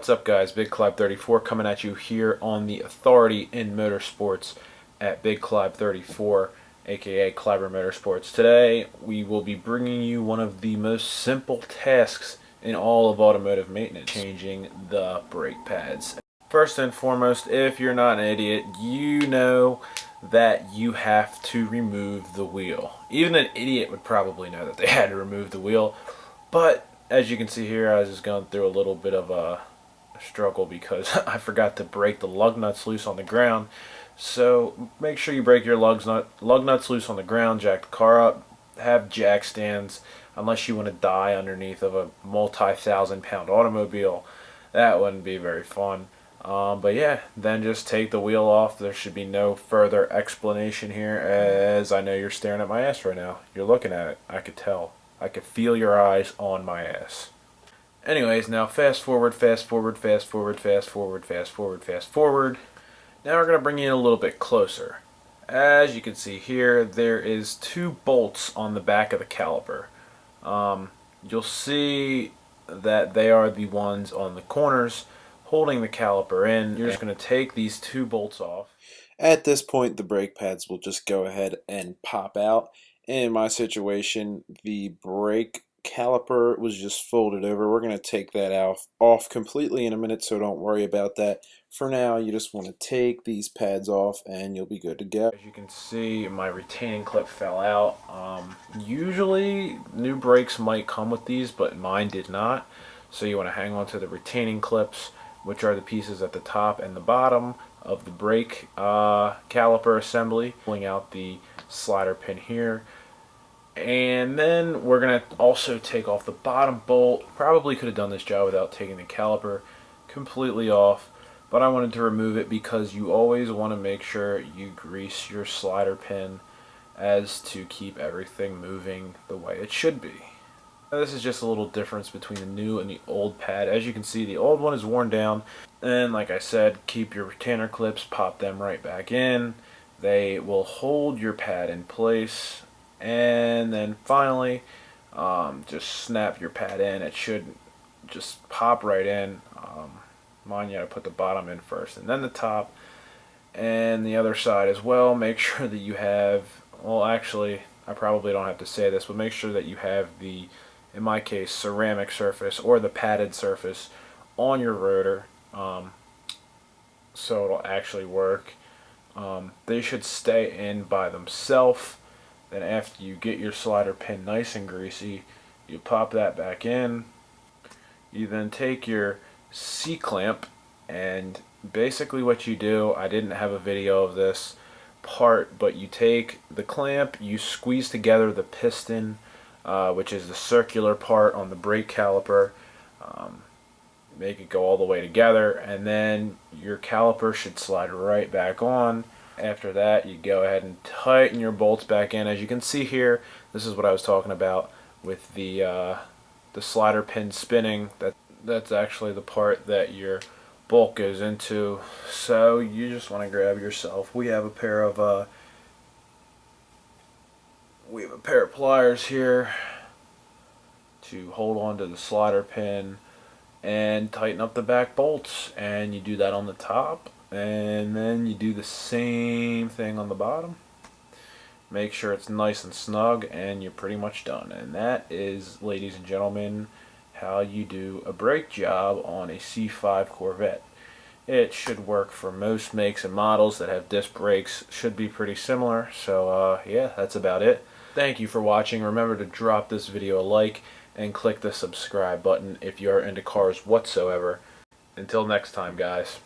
What's up, guys? Big Clive 34 coming at you here on the Authority in Motorsports at Big Clive 34, aka Cliver Motorsports. Today we will be bringing you one of the most simple tasks in all of automotive maintenance: changing the brake pads. First and foremost, if you're not an idiot, you know that you have to remove the wheel. Even an idiot would probably know that they had to remove the wheel, but as you can see here, I was just going through a little bit of a struggle because I forgot to break the lug nuts loose on the ground. So make sure you break your lug nuts loose on the ground, jack the car up, have jack stands, unless you want to die underneath of a multi-thousand-pound automobile. That wouldn't be very fun. But yeah, then just take the wheel off. There should be no further explanation here, as I know you're staring at my ass right now. You're looking at it. I could tell. I could feel your eyes on my ass. Anyways, now fast forward, fast forward, fast forward, fast forward, fast forward, fast forward. Now we're going to bring you in a little bit closer. As you can see here, there is 2 bolts on the back of the caliper. You'll see that they are the ones on the corners holding the caliper in. You're just going to take these 2 bolts off. At this point, the brake pads will just go ahead and pop out. In my situation, the brake caliper was just folded over. We're going to take that off completely in a minute, so don't worry about that. For now, you just want to take these pads off and you'll be good to go. As you can see, my retaining clip fell out. Usually new brakes might come with these, but mine did not. So you want to hang on to the retaining clips, which are the pieces at the top and the bottom of the brake caliper assembly. Pulling out the slider pin here. And then we're going to also take off the bottom bolt. Probably could have done this job without taking the caliper completely off, but I wanted to remove it because you always want to make sure you grease your slider pin as to keep everything moving the way it should be. Now, this is just a little difference between the new and the old pad. As you can see, the old one is worn down, and like I said, keep your retainer clips, pop them right back in. They will hold your pad in place. And then finally, just snap your pad in. It should just pop right in. Mine, you gotta put the bottom in first and then the top, and the other side as well. Make sure that you have, well, actually I probably don't have to say this, but make sure that you have the, in my case, ceramic surface or the padded surface on your rotor, so it'll actually work. They should stay in by themselves. Then after you get your slider pin nice and greasy, you pop that back in. You then take your C-clamp, and basically what you do, I didn't have a video of this part, but you take the clamp, you squeeze together the piston, which is the circular part on the brake caliper, make it go all the way together, and then your caliper should slide right back on. After that, you go ahead and tighten your bolts back in. As you can see here, this is what I was talking about with the slider pin spinning. That's actually the part that your bolt goes into. So you just want to grab yourself. We have a pair of pliers here to hold on to the slider pin and tighten up the back bolts. And you do that on the top. And then you do the same thing on the bottom. Make sure it's nice and snug, and you're pretty much done. And that is, ladies and gentlemen, how you do a brake job on a C5 Corvette. It should work for most makes and models that have disc brakes. Should be pretty similar. So yeah, that's about it. Thank you for watching. Remember to drop this video a like and click the subscribe button if you are into cars whatsoever. Until next time, guys.